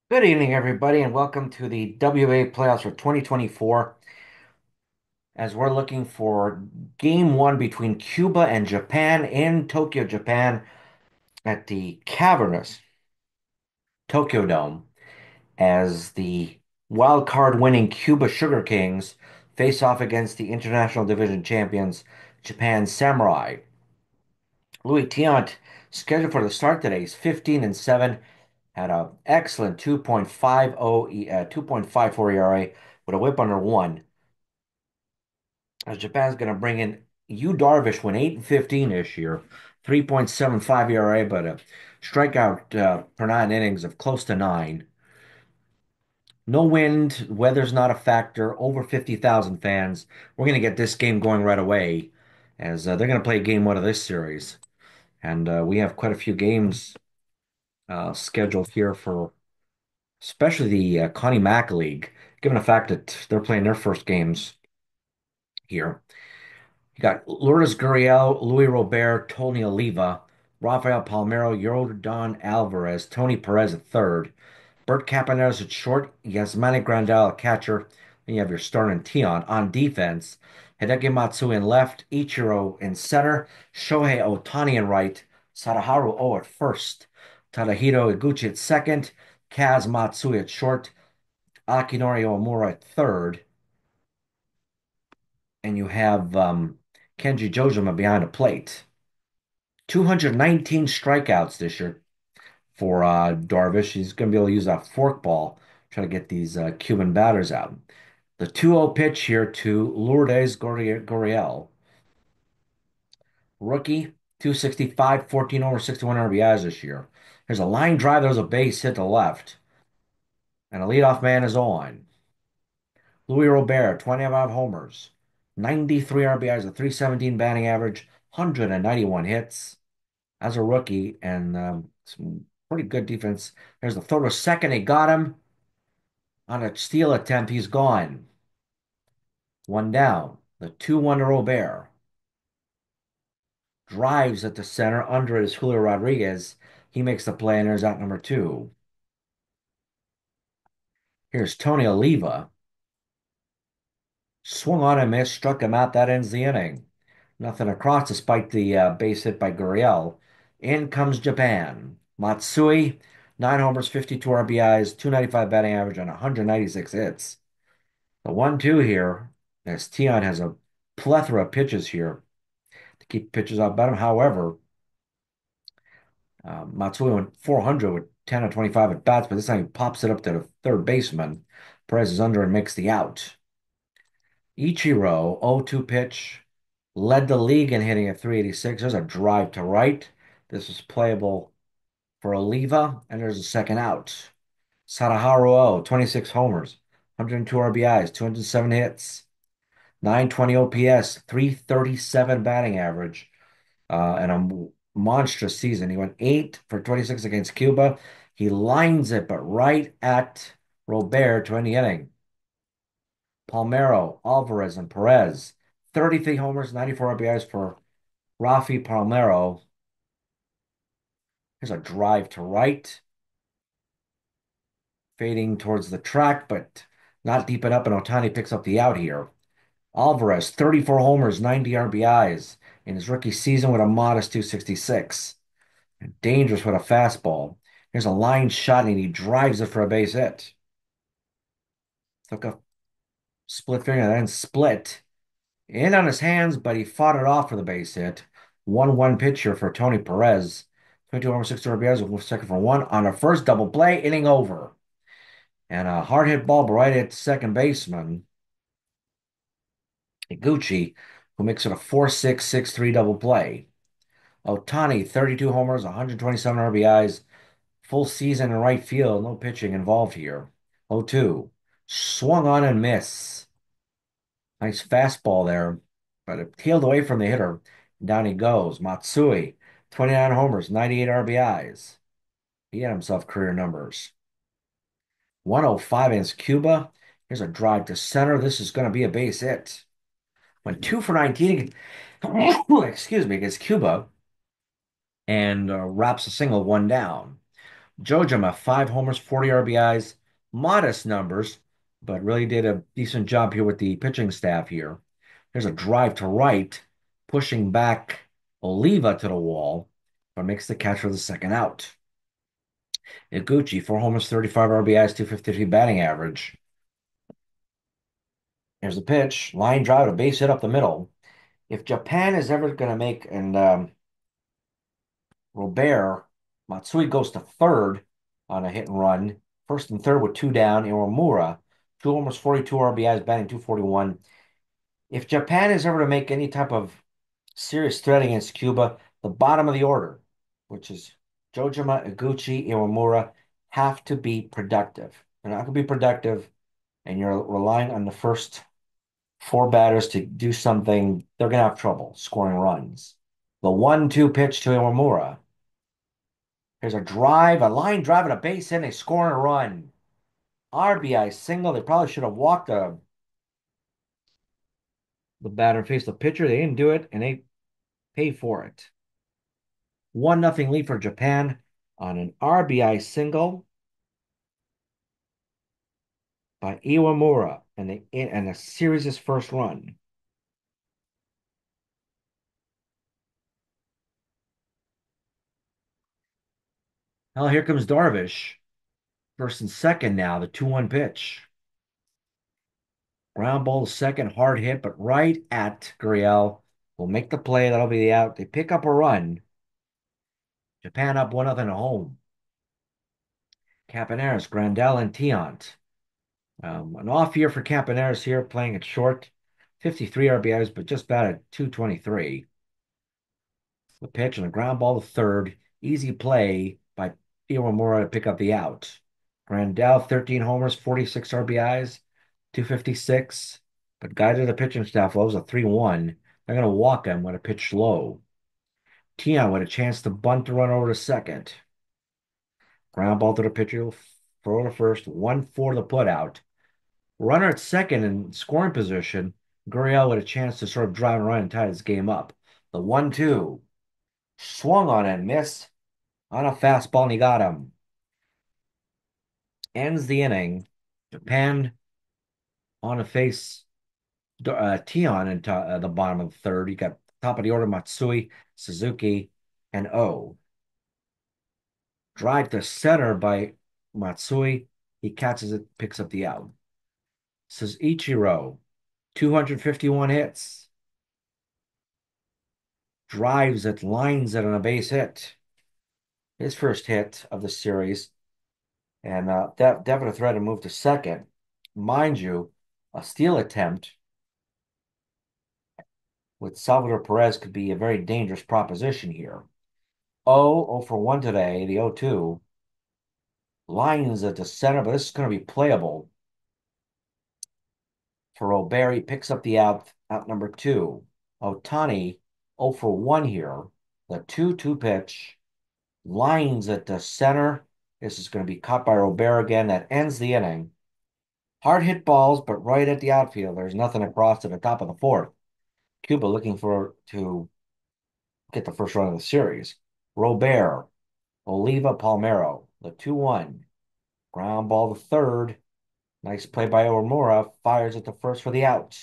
Good evening, everybody, and welcome to the WBA playoffs for 2024. As we're looking for game one between Cuba and Japan in Tokyo, Japan, at the cavernous Tokyodome, as the wild card winning Cuba Sugar Kings face off against the International Division champions, Japan Samurai. Louis Tiant, scheduled for the start today, is 15 and 7, had an excellent 2.54 ERA with a whip under one. As Japan's going to bring in Yu Darvish, went 8 and 15 this year, 3.75 ERA, but a strikeout per nine innings of close to nine. No wind, weather's not a factor, over 50,000 fans. We're going to get this game going right away as they're going to play game one of this series. And we have quite a few games scheduled here for especially the Connie Mack League, given the fact that they're playing their first games here. You got Lourdes Gurriel, Luis Robert, Tony Oliva, Rafael Palmeiro, Yordan Alvarez, Tony Perez at third, Bert Campaneris at short, Yasmani Grandal at catcher. Then you have your starting Tion on defense. Hideki Matsui in left, Ichiro in center, Shohei Ohtani in right, Sadaharu O at first, Tadahito Iguchi at second, Kaz Matsui at short, Akinori Omura at third, and you have Kenji Jojima behind a plate. 219 strikeouts this year for Darvish. He's going to be able to use that forkball, try to get these Cuban batters out. The 2-0 pitch here to Lourdes Gurriel. Rookie, 265, 14 over 61 RBIs this year. There's a line drive, there's a base hit to left, and a leadoff man is on. Luis Robert, 25 homers, 93 RBIs, a 317 batting average, 191 hits as a rookie, and some pretty good defense. There's the throw to second. He got him on a steal attempt. He's gone. One down. The 2-1 to Robert. Drives at the center. Under is Julio Rodriguez. He makes the play, and there's out number two. Here's Tony Oliva. Swung on and missed, struck him out. That ends the inning. Nothing across despite the base hit by Gurriel. In comes Japan. Matsui, 9 homers, 52 RBIs, 295 batting average on 196 hits. The 1-2 here, as Tion has a plethora of pitches here to keep pitches off about him. However, Matsui went 400 with 10 of 25 at bats, but this time he pops it up to the third baseman. Perez is under and makes the out. Ichiro, 0-2 pitch, led the league in hitting at 386. There's a drive to right. This is playable for Oliva, and there's a second out. Sadaharu O, 26 homers, 102 RBIs, 207 hits, 920 OPS, 337 batting average, and a monstrous season. He went 8 for 26 against Cuba. He lines it, but right at Robert to end the inning. Palmeiro, Alvarez, and Perez. 33 homers, 94 RBIs for Rafi Palmeiro. Here's a drive to right, fading towards the track, but not deep enough, and Ohtani picks up the out here. Alvarez, 34 homers, 90 RBIs in his rookie season with a modest 266. Dangerous with a fastball. Here's a line shot, and he drives it for a base hit. Took a split finger and then split. In on his hands, but he fought it off for the base hit. 1-1 pitcher for Tony Perez. 22 homers, 60 RBIs with second for one on a first double play, inning over. And a hard hit ball right at second baseman, Iguchi, who makes it a 4-6, 6-3 double play. Ohtani, 32 homers, 127 RBIs, full season in right field, no pitching involved here. 0-2. Swung on and miss. Nice fastball there, but it peeled away from the hitter. Down he goes. Matsui, 29 homers, 98 RBIs. He had himself career numbers. 105 against Cuba. Here's a drive to center. This is going to be a base hit. Went 2 for 19, excuse me, against Cuba, and wraps a single one down. Jojima, 5 homers, 40 RBIs, modest numbers, but really did a decent job here with the pitching staff here. There's a drive to right, pushing back Oliva to the wall, but makes the catch for the second out. Iguchi, 4 homers, 35 RBIs, 253 batting average. Here's the pitch, line drive, a base hit up the middle. If Japan is ever going to make, and Robert, Matsui goes to third on a hit and run. First and third with two down. Iwamura, 2 homers, 42 RBIs, batting 241. If Japan is ever to make any type of serious threat against Cuba, the bottom of the order, which is Jojima, Iguchi, Iwamura, have to be productive. They're not going to be productive, and you're relying on the first four batters to do something. They're going to have trouble scoring runs. The 1-2 pitch to Iwamura. Here's a drive, a line drive, and a base hit. And they score a run. RBI single. They probably should have walked the batter and faced the pitcher. They didn't do it, and they pay for it. 1-0 lead for Japan on an RBI single by Iwamura, and a series' first run. Now here comes Darvish. First and second now, the 2-1 pitch. Ground ball to second, hard hit, but right at Gurriel. Will make the play. That'll be the out. They pick up a run. Japan up 1-0 at home. Campaneris, Grandal, and Tiant. An off year for Campaneris here, playing it short. 53 RBIs, but just batted 223. The pitch and a ground ball to third. Easy play by Iwamura to pick up the out. Grandal, 13 homers, 46 RBIs, 256. But guided the pitching staff lows a 3-1. They're going to walk him with a pitch low. Tiant with a chance to bunt the run over to second. Ground ball to the pitcher, throw to first, 1-4 the put out. Runner at second in scoring position. Gurriel with a chance to sort of drive and run and tie this game up. The 1-2 swung on and missed on a fastball, and he got him. Ends the inning. Japan on a face Tion into the bottom of the third. You got top of the order Matsui, Suzuki, and O. Drive to center by Matsui. He catches it, picks up the out. Says Ichiro, 251 hits. Drives it, lines it on a base hit. His first hit of the series. And definite threat to move to second. Mind you, a steal attempt with Salvador Perez could be a very dangerous proposition here. 0 for 1 today, the 0-2. Lines at the center, but this is going to be playable for Robert. He picks up the out number 2. Otani, 0 for 1 here. The 2-2 pitch. Lines at the center. This is going to be caught by Robert again. That ends the inning. Hard hit balls, but right at the outfield. There's nothing across to the top of the fourth. Cuba looking to get the first run of the series. Robert, Oliva, Palmero, the 2-1. Ground ball to third. Nice play by Omura. Fires at the first for the out.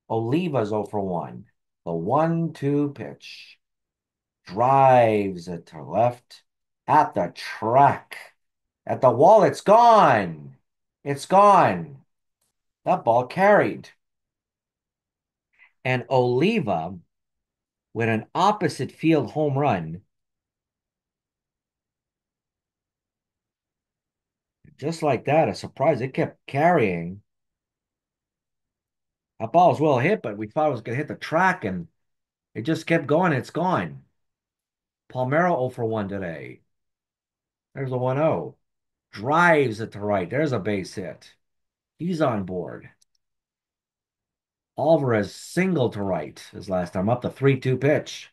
Oliva's 0 for 1. The 1-2 pitch. Drives it to left. At the track. At the wall. It's gone. It's gone. That ball carried. And Oliva, with an opposite field home run, just like that, a surprise. It kept carrying. That ball was well hit, but we thought it was going to hit the track, and it just kept going. It's gone. Palmero 0 for 1 today. There's a 1-0. Drives it to right. There's a base hit. He's on board. Alvarez single to right his last time up, the 3-2 pitch.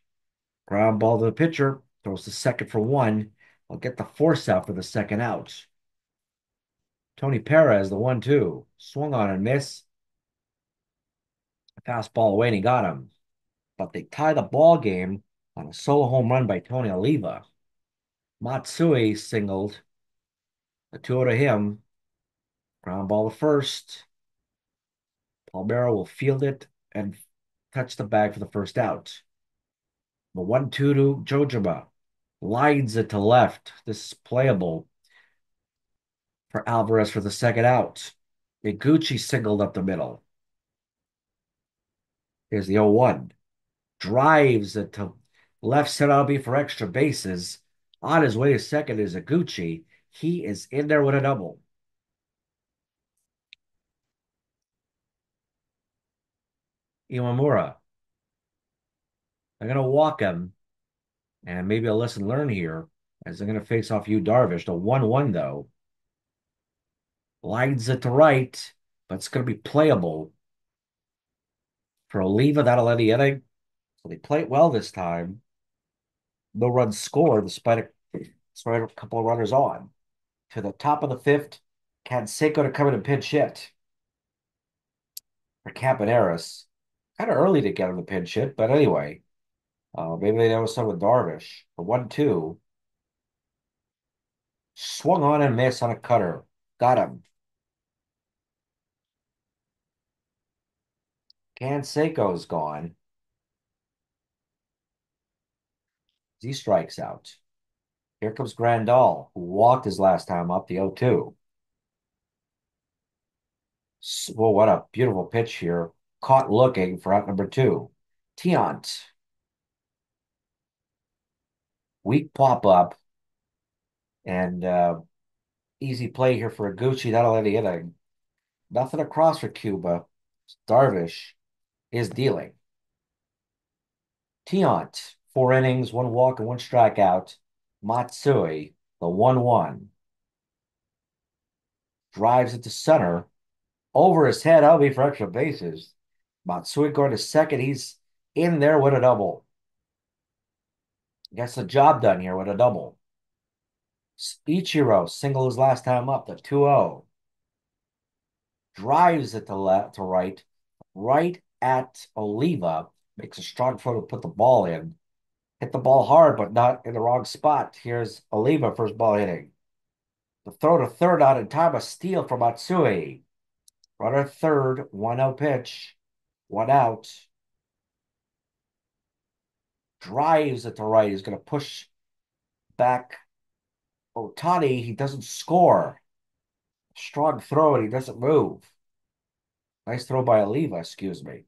Ground ball to the pitcher. Throws the second for 1. I'll get the force out for the second out. Tony Perez, the 1-2. Swung on and miss. Fastball away, and he got him. But they tie the ball game on a solo home run by Tony Oliva. Matsui singled The 2-0 to him. Ground ball to first. Palmero will field it and touch the bag for the first out. The 1-2 to Jojima. Lines it to left. This is playable for Alvarez for the second out. Iguchi singled up the middle. Here's the 0-1. Drives it to left center LB for extra bases. On his way to second is Iguchi. He is in there with a double. Iwamura. They're going to walk him, and maybe a lesson learned here as they're going to face off Yu Darvish. The 1-1, though. Lines it to right, but it's going to be playable for Oliva. That'll end the inning. So they play it well this time. No runs scored despite a couple of runners on. To the top of the fifth, Canseco to come in and pinch hit for Campaneris. Kind of early to get him to pinch hit, but anyway, maybe they know some with Darvish. The 1-2 swung on and missed on a cutter. Got him. Canseco's gone. He strikes out. Here comes Grandal, who walked his last time up the 0-2. Well, what a beautiful pitch here. Caught looking for out number 2. Tiant. Weak pop up and easy play here for Iguchi. That'll end the inning. Nothing across for Cuba. Darvish is dealing. Tiant, 4 innings, 1 walk, and 1 strikeout. Matsui, the 1-1. Drives it to center. Over his head, I'll be for extra bases. Matsui going to second. He's in there with a double. Gets the job done here with a double. Ichiro single his last time up, the 2-0. Drives it to left to right at Oliva. Makes a strong throw to put the ball in. Hit the ball hard, but not in the wrong spot. Here's Oliva, first ball hitting. The throw to third out in time, a steal from Matsui. Runner third, 1-0 pitch, 1 out. Drives it to right. He's going to push back Otani. He doesn't score. Strong throw, and he doesn't move. Nice throw by Oliva, excuse me.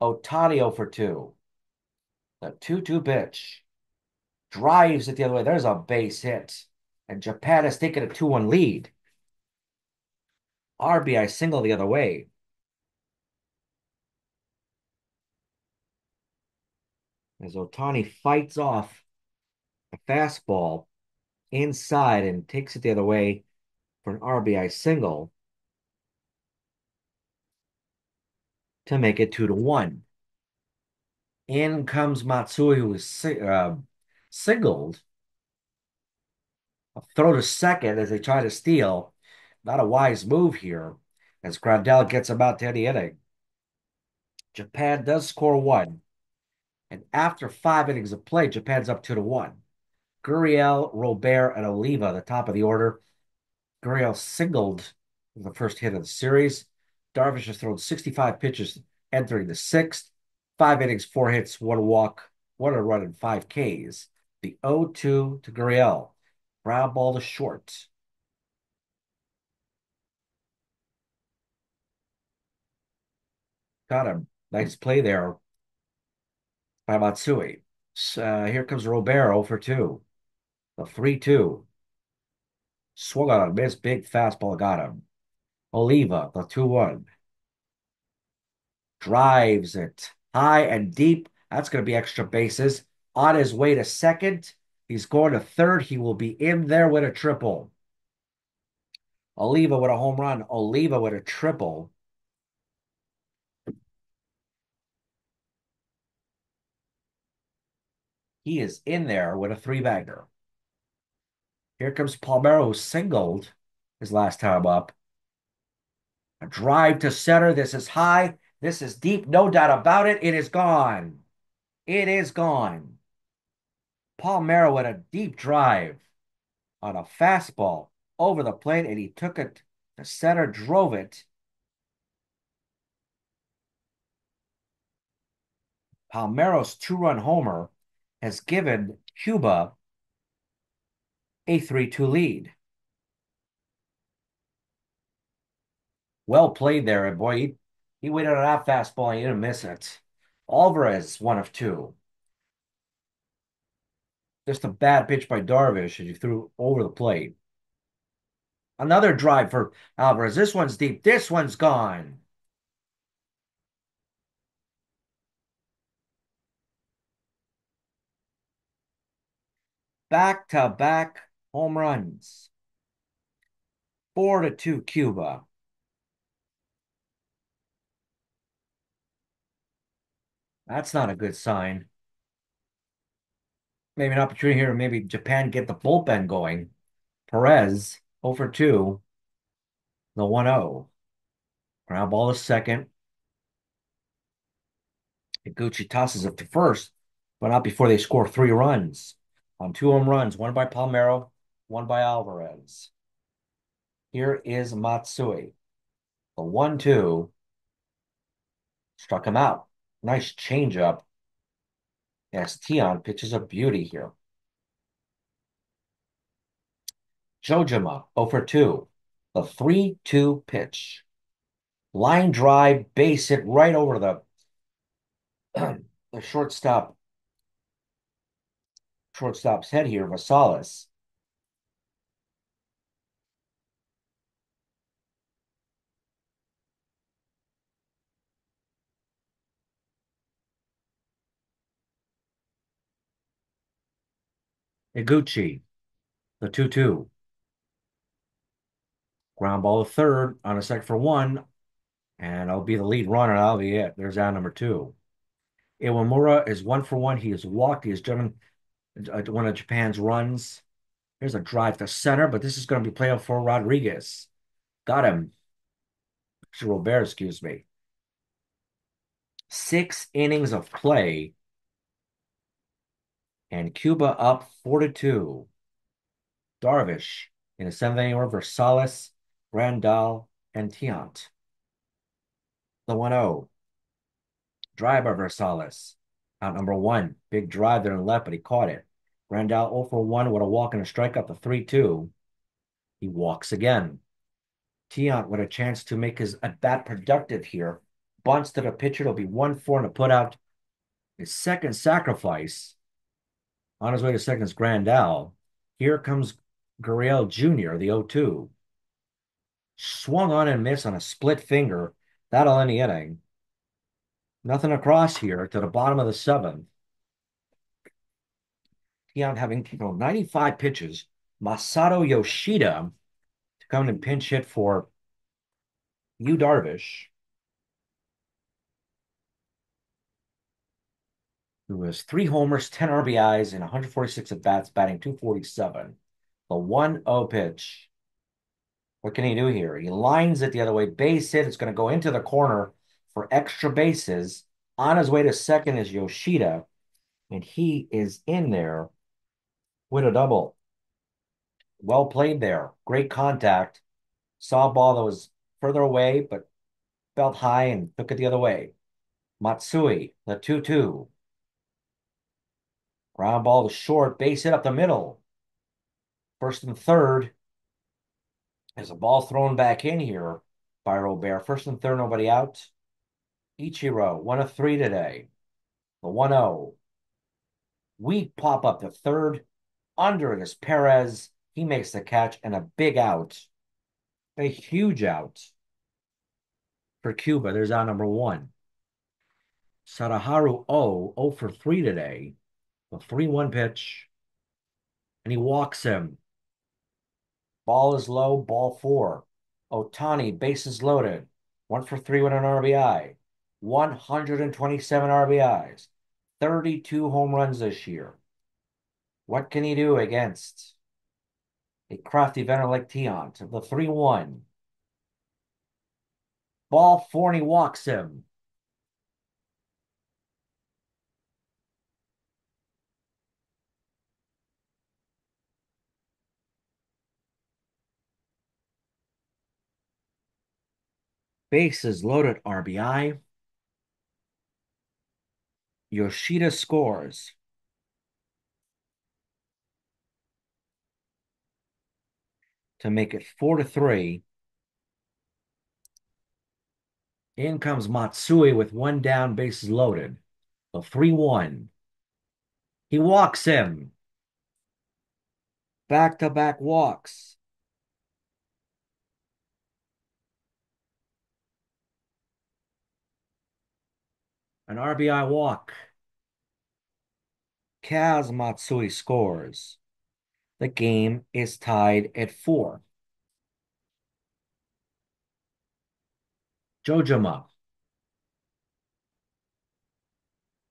Otani 0 for 2. The 2-2 pitch. Drives it the other way. There's a base hit. And Japan has taken a 2-1 lead. RBI single the other way. As Otani fights off a fastball inside and takes it the other way for an RBI single to make it 2-1. In comes Matsui, who was singled. A throw to second as they try to steal. Not a wise move here as Grandal gets him out to end the inning. Japan does score 1. And after 5 innings of play, Japan's up 2-1. Gurriel, Robert, and Oliva, the top of the order. Gurriel singled the first hit of the series. Darvish has thrown 65 pitches entering the sixth. 5 innings, 4 hits, 1 walk, 1 run, and 5 Ks. The 0-2 to Gurriel. Ground ball to short. Got him. Nice play there by Matsui. Here comes Robert for 2. The 3-2. Swung on a miss. Big fastball got him. Oliva, the 2-1. Drives it high and deep. That's going to be extra bases. On his way to second. He's going to third. He will be in there with a triple. Oliva with a home run. Oliva with a triple. He is in there with a 3-bagger. Here comes Palmero, who singled his last time up. A drive to center. This is high. This is deep. No doubt about it. It is gone. It is gone. Palmero with a deep drive on a fastball over the plate, and he took it to center, drove it. Palmeiro's two-run homer has given Cuba a 3-2 lead. Well played there, and boy, he waited on that fastball and he didn't miss it. Alvarez, one of two. Just a bad pitch by Darvish as he threw over the plate. Another drive for Alvarez. This one's deep. This one's gone. Back-to-back home runs. 4-2 Cuba. That's not a good sign. Maybe an opportunity here. Maybe Japan get the bullpen going. Perez, 0 for 2. The 1-0. Ground ball to second. Iguchi tosses it to first, but not before they score 3 runs on 2 home runs, one by Palmeiro, one by Alvarez. Here is Matsui. The 1-2 struck him out. Nice changeup. Yes, Tion pitches a beauty here. Jojima, 0 for 2. The 3-2 pitch. Line drive, base hit right over the shortstop's head here, Vasalis. Iguchi, the 2-2. Ground ball to third on a second for one, and I'll be the lead runner. That'll be it. There's out number 2. Iwamura is 1 for 1. He has walked. He has driven one of Japan's runs. Here's a drive to center, but this is going to be played up for Rodriguez. Got him. Robert, excuse me. 6 innings of play, and Cuba up 4-2. Darvish in a 7th inning over Salas, Grandal, and Tiant. The 1-0. Drive by Versailles. Out number 1. Big drive there in left, but he caught it. Grandal 0 for 1 with a walk and a strikeout to 3-2. He walks again. Tiant with a chance to make his at bat productive here. Bunts to the pitcher. It'll be 1-4 and a put out. His second sacrifice. On his way to second is Grandal. Here comes Gurriel Jr., the 0-2. Swung on and missed on a split finger. That'll end the inning. Nothing across here to the bottom of the 7th. Tiant having 95 pitches. Masato Yoshida to come in and pinch hit for Yu Darvish, who has 3 homers, 10 RBIs, and 146 at bats, batting 247. The 1-0 pitch. What can he do here? He lines it the other way. Base hit. It's going to go into the corner for extra bases. On his way to second is Yoshida, and he is in there with a double. Well played there. Great contact. Saw a ball that was further away, but felt high and took it the other way. Matsui, the 2-2. Ground ball to short, base hit up the middle. First and third. There's a ball thrown back in here by Robert. First and third, nobody out. Ichiro, 1 of 3 today. The 1-0. Weak pop up to third. Under it is Perez. He makes the catch and a big out. A huge out for Cuba. There's out number 1. Sadaharu 0 for 3 today. The 3-1 pitch. And he walks him. Ball is low, ball 4. Otani, bases loaded. 1 for 3 with an RBI. 127 RBIs. 32 home runs this year. What can he do against a crafty veteran like Tiant? The 3-1. Ball 4 and he walks him. Bases loaded RBI. Yoshida scores to make it 4-3. In comes Matsui with one down, bases loaded. A 3-1. He walks him. Back-to-back walks. An RBI walk. Kaz Matsui scores. The game is tied at 4. Jojima.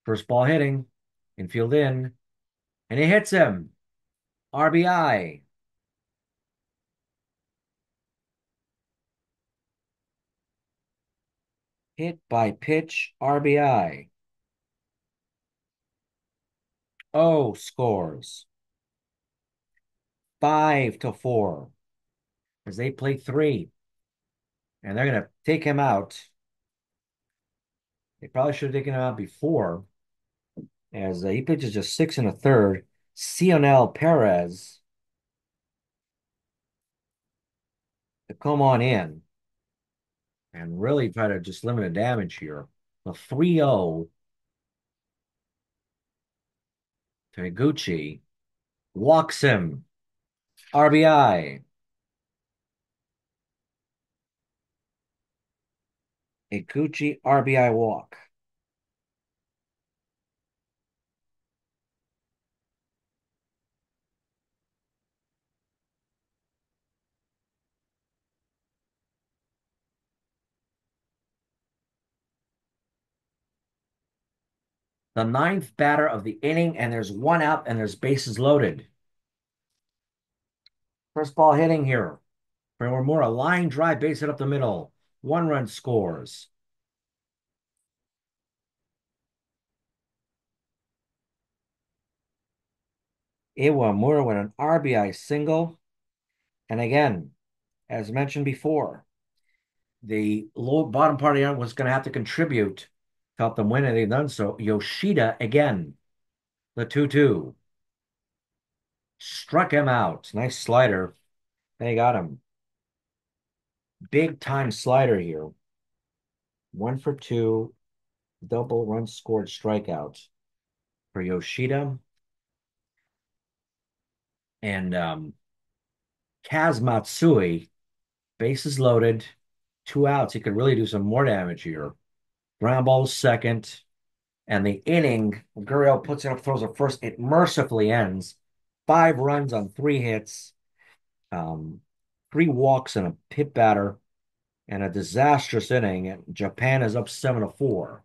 First ball hitting. Infield in. And he hits him. RBI. Hit by pitch RBI. Oh, scores 5-4 as they play 3, and they're going to take him out. They probably should have taken him out before, as he pitches just 6 1/3. Cionel Perez to come on in and really try to just limit the damage here. A 3-0 to Higuchi. Walks him. RBI. Higuchi RBI walk. The ninth batter of the inning, and there's one out, and there's bases loaded. First ball hitting here. For more a line drive, base it up the middle. 1 run scores. Iwamura with an RBI single. And again, as mentioned before, the low bottom part of the was going to have to contribute to help them win, and they've done so. Yoshida again, the 2-2. Struck him out. Nice slider. They got him. Big time slider here. 1 for 2, double run scored strikeout for Yoshida. And Kaz Matsui, bases loaded, 2 outs. He could really do some more damage here. Ground ball second, and the inning, Gurriel puts it up, throws it first. It mercifully ends. 5 runs on 3 hits, um, 3 walks and a hit batter, and a disastrous inning. And Japan is up 7-4.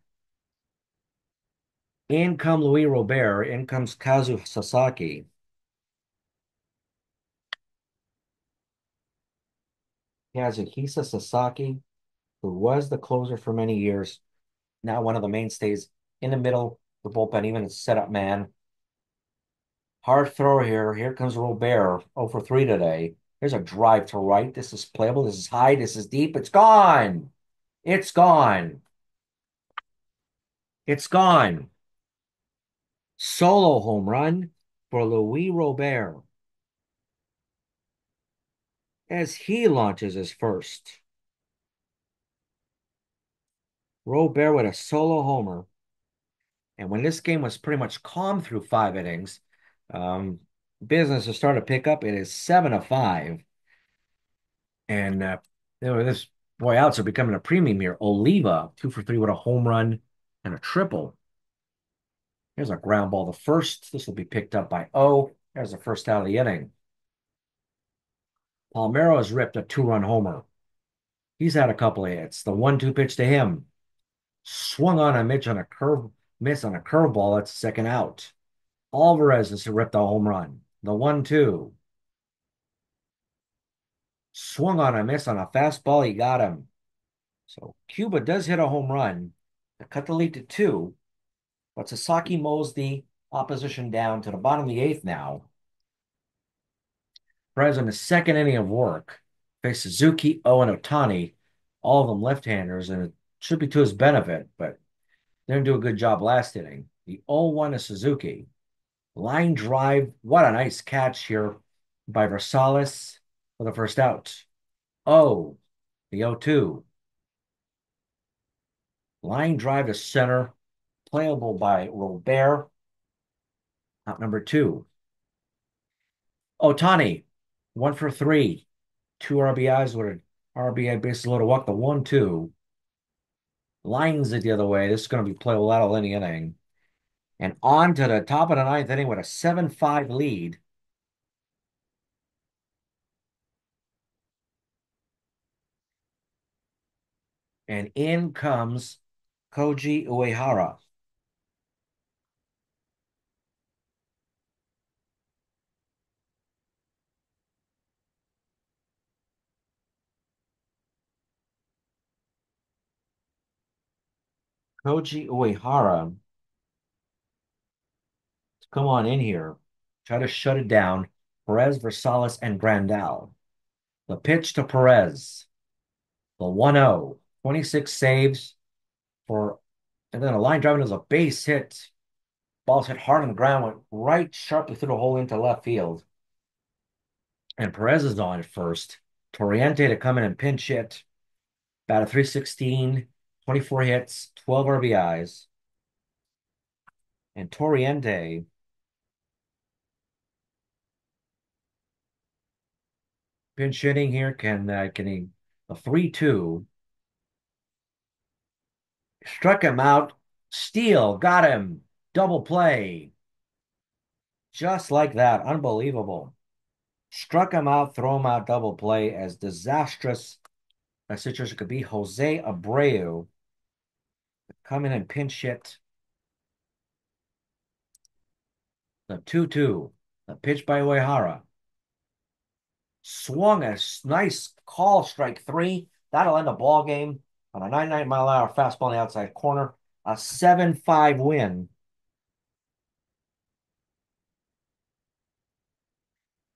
In come Luis Robert. In comes Kazu Sasaki. Kazuhisa Sasaki, who was the closer for many years, now one of the mainstays in the middle, the bullpen, even a setup man. Hard throw here. Here comes Robert, 0 for 3 today. There's a drive to right. This is playable. This is high. This is deep. It's gone. It's gone. It's gone. Solo home run for Luis Robert as he launches his first. Robert with a solo homer. And when this game was pretty much calm through 5 innings, um, business has started to pick up. It is 7-5. And this boy outs are becoming a premium here. Oliva, 2 for 3 with a home run and a triple. Here's a ground ball. The first. This will be picked up by O. There's the first out of the inning. Palmeiro has ripped a 2-run homer. He's had a couple of hits. The 1-2 pitch to him. Swung on a miss on a miss on a curveball. That's second out. Alvarez has ripped a home run. The 1-2. Swung on a miss on a fastball. He got him. So Cuba does hit a home run to cut the lead to 2, but Sasaki mows the opposition down to the bottom of the 8th now. Perez in the second inning of work faced Suzuki, O, and Otani. all of them left-handers, and it should be to his benefit, but they didn't do a good job last inning. The 0-1 to Suzuki. Line drive. What a nice catch here by Versailles for the first out. Oh, the 0-2. Line drive to center. Playable by Robert. Out number two. Otani, 1 for 3. Two RBIs with an RBI bases loaded walk. The 1-2. Lines it the other way. This is going to be playable out of any inning. And on to the top of the ninth inning with a 7-5 lead. And in comes Koji Uehara. Koji Uehara, come on in here. Try to shut it down. Perez, Versailles, and Grandal. The pitch to Perez. The 1-0. 26 saves for, and then a line drive is a base hit. Ball's hit hard on the ground, went right sharply through the hole into left field. And Perez is on at first. Torriente to come in and pinch hit. Batted 316, 24 hits, 12 RBIs. And Torriente pinch hitting here can he a 3-2 struck him out. Steal got him. Double play. Just like that. Unbelievable. Struck him out, throw him out, double play. As disastrous a situation could be. Jose Abreu come in and pinch hit. The 2-2. The pitch by Uehara. Swung a nice call, strike three. That'll end the ball game on a 99-mile-an-hour fastball on the outside corner. A 7-5 win.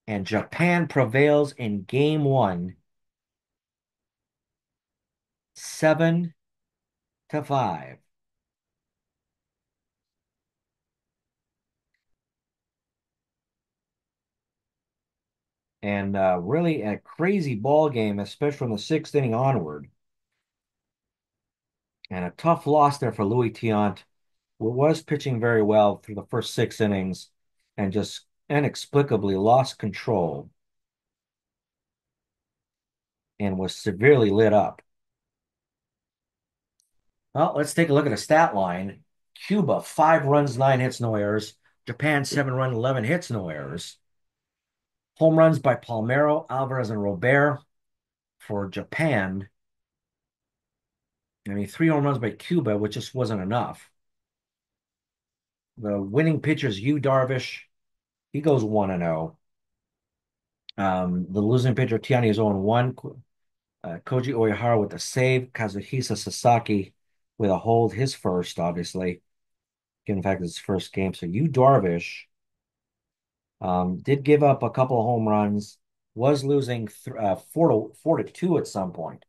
And Japan prevails in game one, 7-5. And really a crazy ball game, especially from the sixth inning onward. And a tough loss there for Louis Tiant, who was pitching very well through the first 6 innings and just inexplicably lost control and was severely lit up. Well, let's take a look at the stat line. Cuba, 5 runs, 9 hits, no errors. Japan, 7 runs, 11 hits, no errors. Home runs by Palmeiro, Alvarez, and Robert for Japan. I mean, 3 home runs by Cuba, which just wasn't enough. The winning pitcher's Yu Darvish. He goes 1-0. The losing pitcher, Tiani, is 0-1. Koji Uehara with the save. Kazuhisa Sasaki with a hold, his first, obviously. Given the fact it's his first game. So Yu Darvish did give up a couple of home runs. Was losing 4-2 at some point.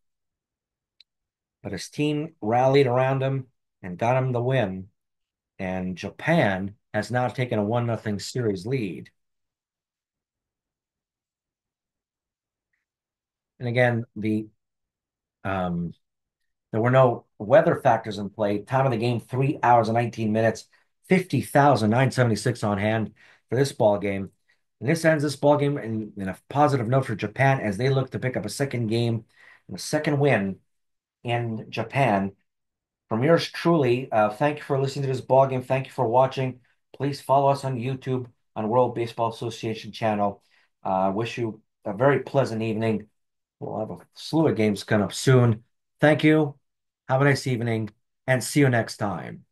But his team rallied around him and got him the win. And Japan has now taken a 1-0 series lead. And again, there were no weather factors in play. Time of the game, 3 hours and 19 minutes, 50,976 on hand for this ball game. And this ends this ball game in a positive note for Japan as they look to pick up a second game and a second win in Japan. From yours truly, thank you for listening to this ball game. Thank you for watching. Please follow us on YouTube on World Baseball Association channel. Wish you a very pleasant evening. We'll have a slew of games coming up soon. Thank you. Have a nice evening and see you next time.